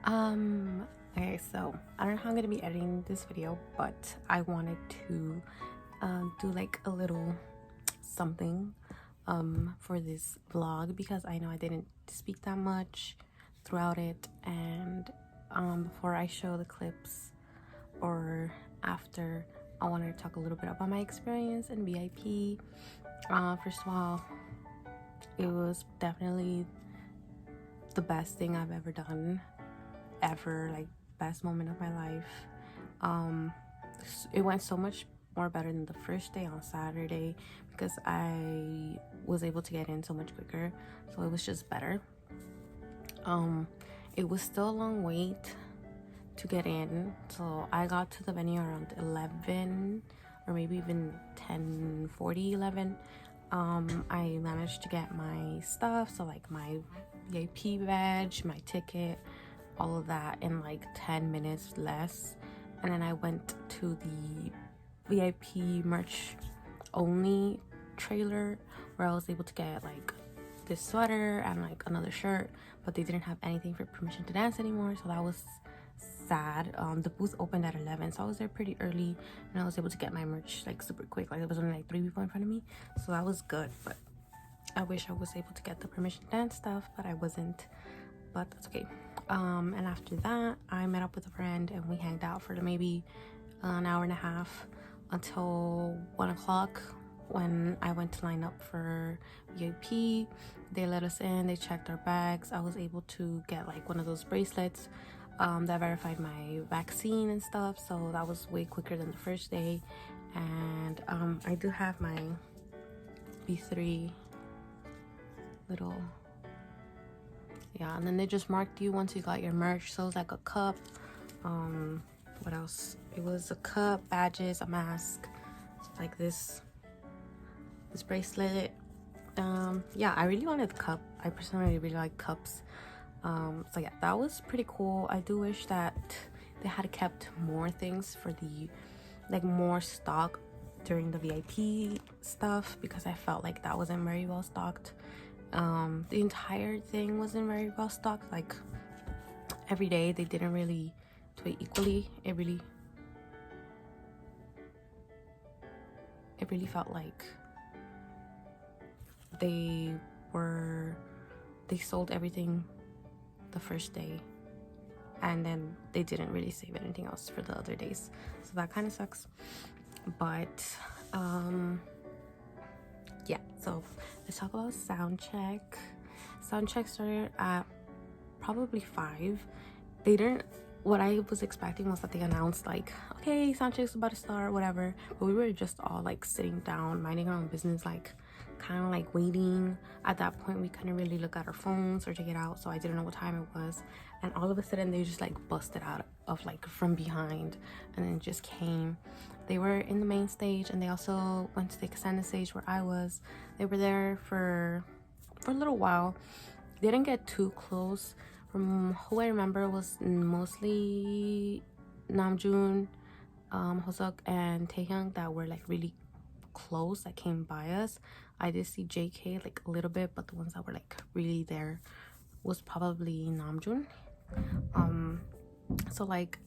Okay, so I don't know how I'm gonna be editing this video, but I wanted to do like a little something for this vlog because I know I didn't speak that much throughout it, and before I show the clips or after, I wanted to talk a little bit about my experience in VIP. First of all, it was definitely the best thing I've ever done, ever, like best moment of my life. It went so much more better than the first day on Saturday because I was able to get in so much quicker, so it was just better. It was still a long wait to get in, so I got to the venue around 11 or maybe even 10:40, 11. I managed to get my stuff, so like my VIP badge, my ticket, all of that in like 10 minutes less. And then I went to the VIP merch only trailer where I was able to get like this sweater and like another shirt, but they didn't have anything for permission to dance anymore, so that was sad. The booth opened at 11, so I was there pretty early and I was able to get my merch like super quick. Like there was only like 3 people in front of me, so that was good. But I wish I was able to get the permission to dance stuff, but I wasn't, but that's okay. And after that I met up with a friend and we hanged out for maybe an hour and a half until 1 o'clock when I went to line up for VIP. They let us in, they checked our bags. I was able to get like one of those bracelets that verified my vaccine and stuff, so that was way quicker than the first day. And I do have my B3 little, yeah, and then they just marked you once you got your merch, so it was like a cup, what else, it was a cup, badges, a mask, like this bracelet. Yeah, I really wanted the cup. I personally really like cups. So yeah, that was pretty cool. I do wish that they had kept more things for the, like, more stock during the VIP stuff, because I felt like that wasn't very well stocked. The entire thing wasn't very well stocked. Like every day they didn't really do it equally. It really felt like they sold everything the first day and then they didn't really save anything else for the other days, so that kind of sucks. But yeah, so let's talk about sound check. Sound check started at probably 5. They didn't, what I was expecting was that they announced like, okay, sound check's about to start, whatever, but we were just all like sitting down minding our own business, like kind of like waiting. At that point we couldn't really look at our phones or check it out, so I didn't know what time it was, and all of a sudden they just like busted out of like from behind and then just came. They were in the main stage and they also went to the extended stage where I was. They were there for a little while. They didn't get too close. From who I remember was mostly Namjoon, Hoseok and Taehyung that were like really close, that came by us. I did see JK like a little bit, but the ones that were like really there was probably Namjoon. So like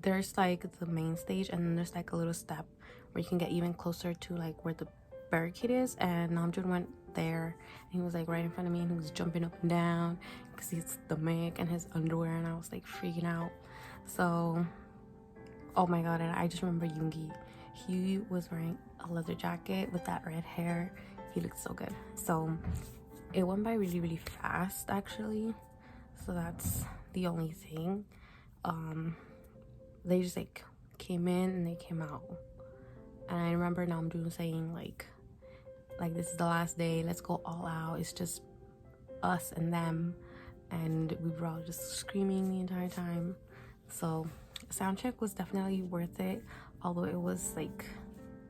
there's like the main stage and then there's like a little step where you can get even closer to like where the barricade is, and Namjoon went there and he was like right in front of me and he was jumping up and down because he's the mic and his underwear, and I was like freaking out. So oh my god, and I just remember Yoongi, he was wearing a leather jacket with that red hair. He looked so good. So it went by really fast actually, so that's the only thing. They just like came in and they came out, and I remember Namjoon saying like this is the last day, let's go all out, it's just us and them, and we were all just screaming the entire time. So sound check was definitely worth it, although it was like,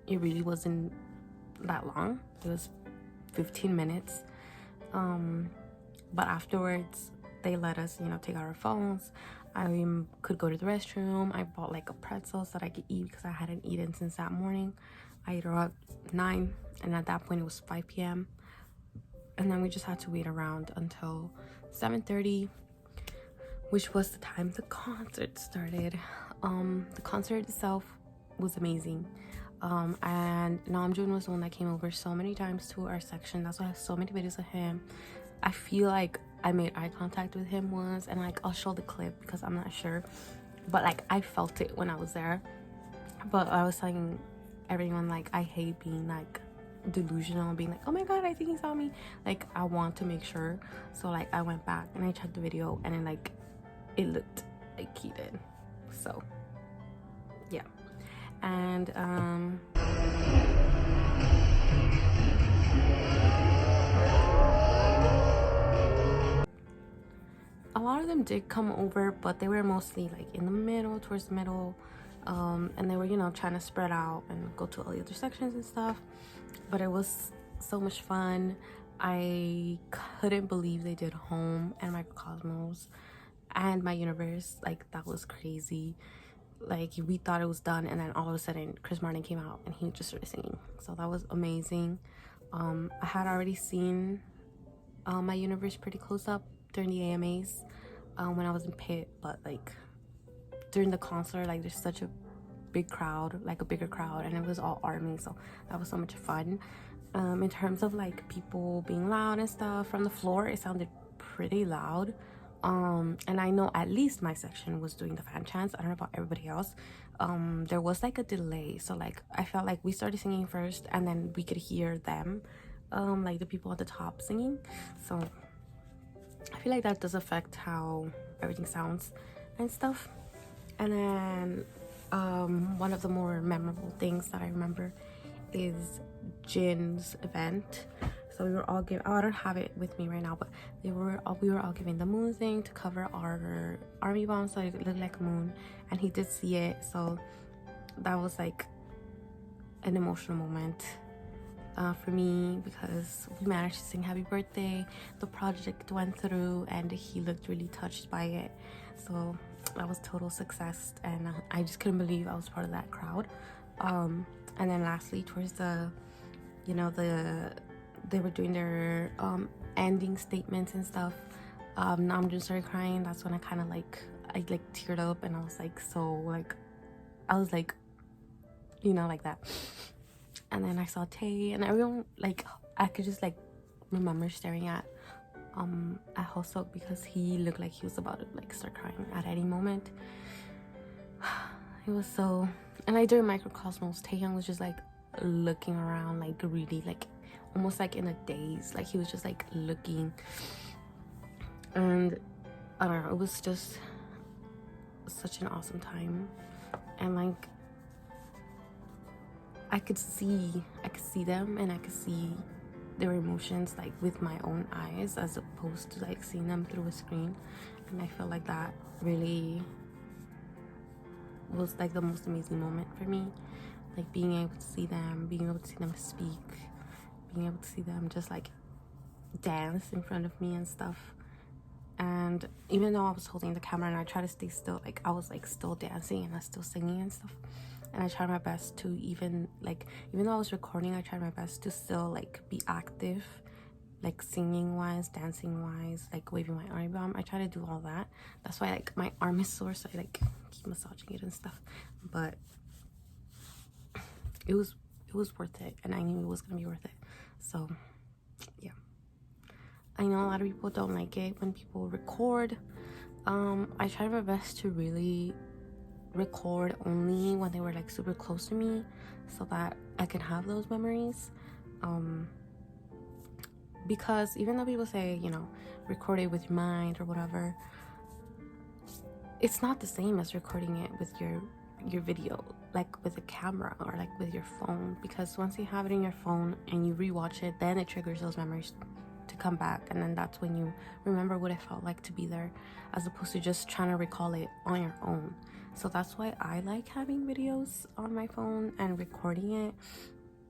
it really wasn't that long. It was 15 minutes. But afterwards they let us, you know, take out our phones. I could go to the restroom. I bought like a pretzel so that I could eat because I hadn't eaten since that morning. I ate around 9, and at that point it was 5 p.m. and then we just had to wait around until 7:30 which was the time the concert started. The concert itself was amazing. And Namjoon was the one that came over so many times to our section. That's why I have so many videos of him. I feel like I made eye contact with him once, and like I'll show the clip because I'm not sure, but like I felt it when I was there. But I was telling everyone, like, I hate being like delusional, being like, oh my god, I think he saw me. Like, I want to make sure. So like I went back and I checked the video, and then like it looked like he did. So yeah. And a lot of them did come over, but they were mostly like in the middle, towards the middle, and they were, you know, trying to spread out and go to all the other sections and stuff. But it was so much fun. I couldn't believe they did Home and Microcosmos and My Universe. Like, that was crazy. Like, we thought it was done, and then all of a sudden Chris Martin came out and he just started singing. So that was amazing. I had already seen My Universe pretty close up during the AMAs when I was in pit, but like during the concert, like, there's such a big crowd, like a bigger crowd, and it was all ARMY, so that was so much fun. In terms of like people being loud and stuff from the floor, it sounded pretty loud. And I know at least my section was doing the fan chants. I don't know about everybody else. There was like a delay, so like I felt like we started singing first and then we could hear them, like the people at the top singing. So I feel like that does affect how everything sounds and stuff. And then one of the more memorable things that I remember is Jin's event. So we were all given, oh, I don't have it with me right now, but we were all given the moon thing to cover our army bomb, so it looked like a moon, and he did see it. So that was like an emotional moment for me, because we managed to sing happy birthday, the project went through, and he looked really touched by it. So that was total success, and I just couldn't believe I was part of that crowd. And then lastly, towards the, you know, they were doing their ending statements and stuff, Namjoon started crying. That's when I kind of like, I like teared up, and I was like, so like, I was like, you know, like that. And then I saw Tay, and everyone, like, I could just like remember staring at Hosok, because he looked like he was about to like start crying at any moment. It was so, and like during Microcosmos, Taehyung was just like looking around, like really like almost like in a daze, like he was just like looking, and I don't know, it was just such an awesome time. And like I could see them, and I could see their emotions like with my own eyes, as opposed to like seeing them through a screen. And I felt like that really was like the most amazing moment for me, like being able to see them, being able to see them speak, being able to see them just like dance in front of me and stuff. And even though I was holding the camera and I tried to stay still, like I was like still dancing and I was still singing and stuff. And I tried my best to even though I was recording, I tried my best to still like be active, like singing wise, dancing wise, like waving my arm bomb. I try to do all that. That's why like my arm is sore, so I like keep massaging it and stuff. But it was worth it, and I knew it was gonna be worth it. So yeah, I know a lot of people don't like it when people record. I tried my best to really record only when they were like super close to me, so that I can have those memories. Because even though people say, you know, record it with your mind or whatever, it's not the same as recording it with your video, like with a camera or like with your phone. Because once you have it in your phone and you rewatch it, then it triggers those memories to come back, and then that's when you remember what it felt like to be there, as opposed to just trying to recall it on your own. So that's why I like having videos on my phone and recording it,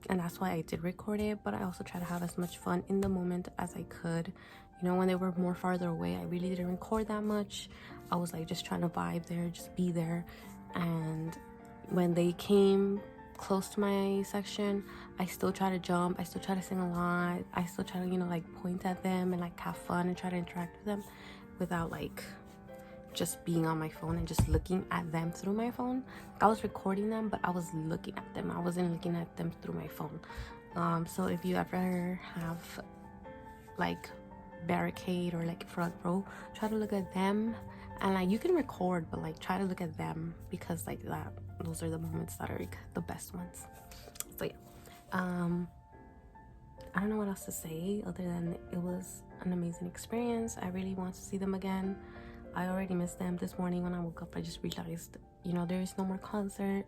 and that's why I did record it. But I also try to have as much fun in the moment as I could. You know, when they were more farther away, I really didn't record that much. I was like just trying to vibe there, just be there. And when they came close to my section, I still try to jump, I still try to sing a lot, I still try to, you know, like point at them and like have fun and try to interact with them without like just being on my phone and just looking at them through my phone. I was recording them, but I was looking at them. I wasn't looking at them through my phone. So if you ever have like Barricade or like front row, try to look at them, and like you can record, but like try to look at them, because like that, those are the moments that are like the best ones. So yeah, I don't know what else to say other than it was an amazing experience. I really want to see them again. I already missed them. This morning when I woke up, I just realized, you know, there is no more concert.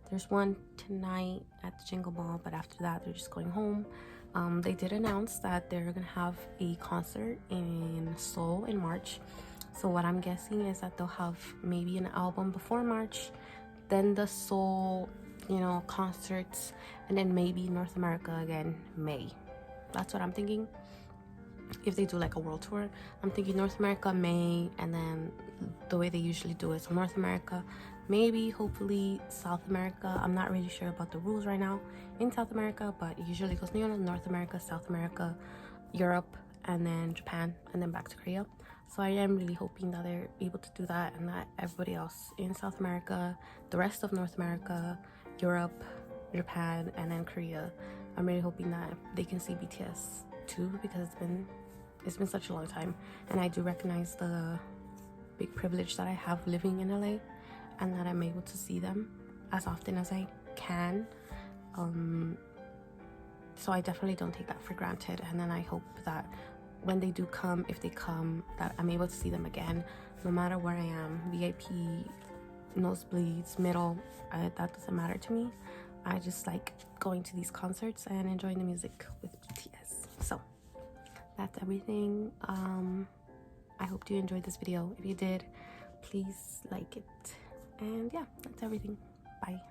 There's one tonight at the Jingle Ball, but after that they're just going home. They did announce that they're gonna have a concert in Seoul in March. So what I'm guessing is that they'll have maybe an album before March, then the Seoul, you know, concerts, and then maybe North America again May. That's what I'm thinking. If they do like a world tour, I'm thinking North America May, and then the way they usually do it, so North America, maybe hopefully South America. I'm not really sure about the rules right now in South America, but it usually goes, you know, North America, South America, Europe, and then Japan, and then back to Korea. So I am really hoping that they're able to do that, and that everybody else in South America, the rest of North America, Europe, Japan, and then Korea, I'm really hoping that they can see BTS too, because it's been such a long time, and I do recognize the big privilege that I have living in LA, and that I'm able to see them as often as I can. So I definitely don't take that for granted, and then I hope that when they do come, if they come, that I'm able to see them again, no matter where I am, VIP, nosebleeds, middle, that doesn't matter to me. I just like going to these concerts and enjoying the music with BTS. So that's everything. I hope you enjoyed this video. If you did, please like it, and yeah, that's everything. Bye.